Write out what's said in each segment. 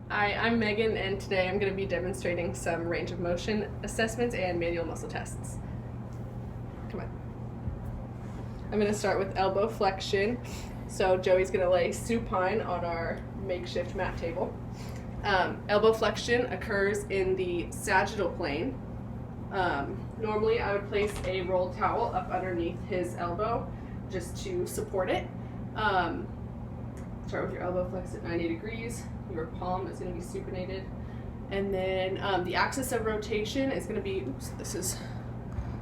Hi, I'm Megan, and today I'm going to be demonstrating some range of motion assessments and manual muscle tests. Come on. I'm going to start with elbow flexion. So Joey's going to lay supine on our makeshift mat table. Elbow flexion occurs in the sagittal plane. Normally I would place a rolled towel up underneath his elbow just to support it. Start with your elbow flexed at 90 degrees. Your palm is going to be supinated. And then the axis of rotation is going to be, this is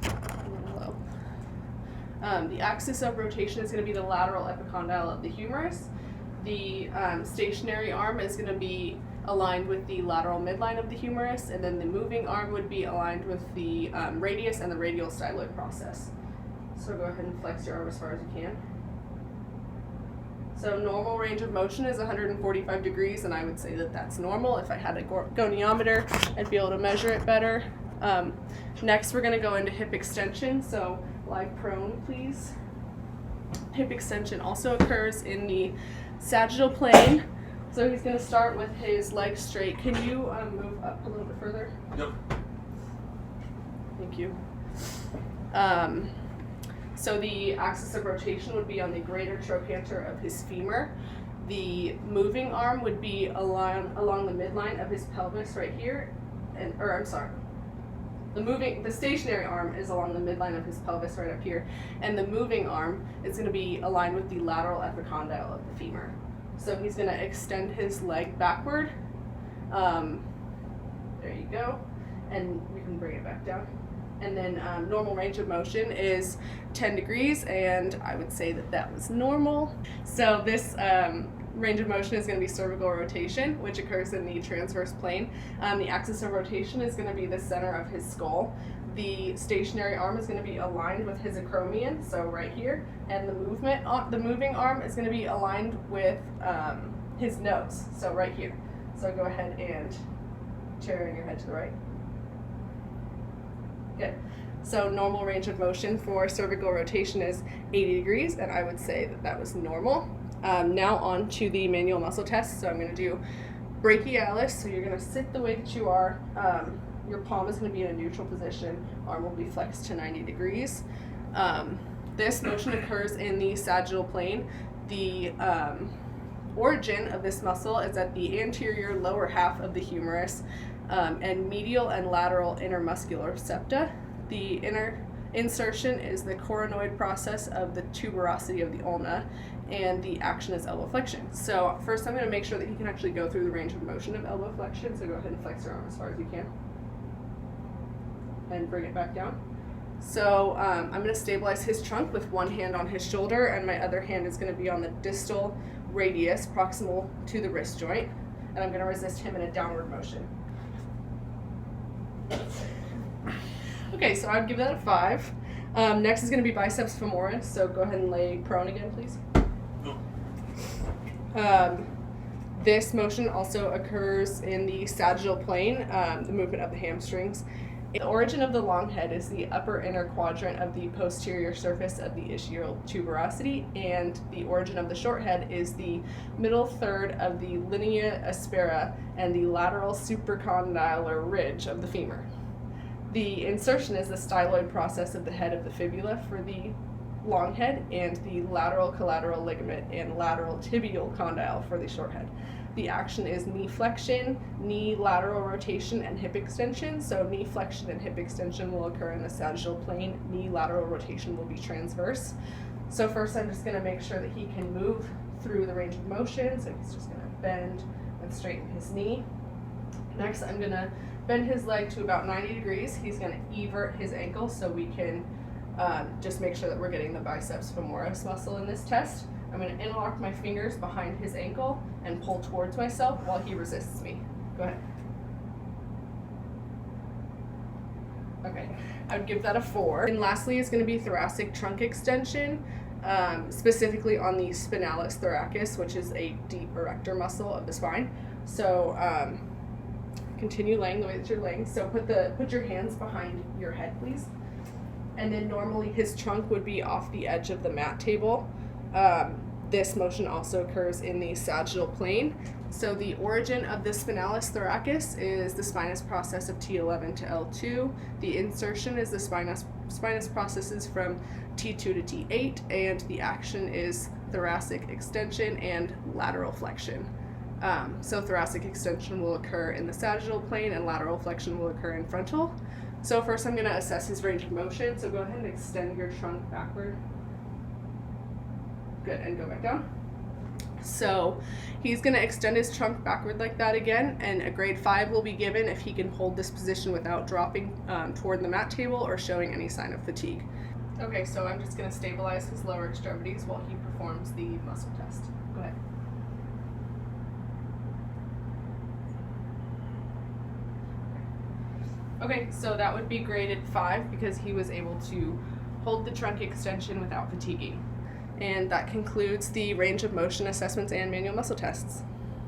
a little low. The axis of rotation is going to be the lateral epicondyle of the humerus. The stationary arm is going to be aligned with the lateral midline of the humerus, and then the moving arm would be aligned with the radius and the radial styloid process. So go ahead and flex your arm as far as you can. So normal range of motion is 145 degrees, and I would say that that's normal. If I had a goniometer, I'd be able to measure it better. Next, we're going to go into hip extension. So lie prone, please. Hip extension also occurs in the sagittal plane. So he's going to start with his legs straight. Can you move up a little bit further? Yep. Thank you. So the axis of rotation would be on the greater trochanter of his femur. The moving arm would be along the midline of his pelvis right here, the stationary arm is along the midline of his pelvis right up here, and the moving arm is going to be aligned with the lateral epicondyle of the femur. So he's going to extend his leg backward. There you go, and we can bring it back down. And then normal range of motion is 10 degrees, and I would say that that was normal. So this range of motion is going to be cervical rotation, which occurs in the transverse plane. The axis of rotation is going to be the center of his skull. The stationary arm is going to be aligned with his acromion, so right here, and the moving arm is going to be aligned with his nose, so right here. So go ahead and turn your head to the right. Good. So normal range of motion for cervical rotation is 80 degrees, and I would say that that was normal. Now on to the manual muscle test. So I'm going to do brachialis. So you're going to sit the way that you are. Your palm is going to be in a neutral position. Arm will be flexed to 90 degrees. This motion occurs in the sagittal plane. The origin of this muscle is at the anterior lower half of the humerus, and medial and lateral intermuscular septa. The inner insertion is the coronoid process of the tuberosity of the ulna, and the action is elbow flexion. So first I'm going to make sure that he can actually go through the range of motion of elbow flexion, so go ahead and flex your arm as far as you can. And bring it back down. So I'm going to stabilize his trunk with one hand on his shoulder, and my other hand is going to be on the distal radius proximal to the wrist joint, and I'm going to resist him in a downward motion. Okay, so I'd give that a 5. Next is going to be biceps femoris, so go ahead and lay prone again, please. This motion also occurs in the sagittal plane, the movement of the hamstrings. The origin of the long head is the upper inner quadrant of the posterior surface of the ischial tuberosity, and the origin of the short head is the middle third of the linea aspera and the lateral supracondylar ridge of the femur. The insertion is the styloid process of the head of the fibula for the long head, and the lateral collateral ligament and lateral tibial condyle for the short head. The action is knee flexion, knee lateral rotation, and hip extension. So knee flexion and hip extension will occur in the sagittal plane. Knee lateral rotation will be transverse. So first I'm just going to make sure that he can move through the range of motion. So he's just going to bend and straighten his knee. Next I'm going to bend his leg to about 90 degrees. He's going to evert his ankle so we can just make sure that we're getting the biceps femoris muscle in this test. I'm going to interlock my fingers behind his ankle and pull towards myself while he resists me. Go ahead. Okay, I would give that a 4. And lastly is going to be thoracic trunk extension, specifically on the spinalis thoracus, which is a deep erector muscle of the spine. So continue laying the way that you're laying. So put your hands behind your head, please. And then normally his trunk would be off the edge of the mat table. This motion also occurs in the sagittal plane. So the origin of the spinalis thoracus is the spinous process of T11 to L2. The insertion is the spinous processes from T2 to T8, and the action is thoracic extension and lateral flexion. So thoracic extension will occur in the sagittal plane and lateral flexion will occur in frontal. So first I'm going to assess his range of motion. So go ahead and extend your trunk backward. Good, and go back down. So he's going to extend his trunk backward like that again, and a grade 5 will be given if he can hold this position without dropping toward the mat table or showing any sign of fatigue. Okay, so I'm just going to stabilize his lower extremities while he performs the muscle test. Go ahead. Okay, so that would be graded 5 because he was able to hold the trunk extension without fatiguing. And that concludes the range of motion assessments and manual muscle tests.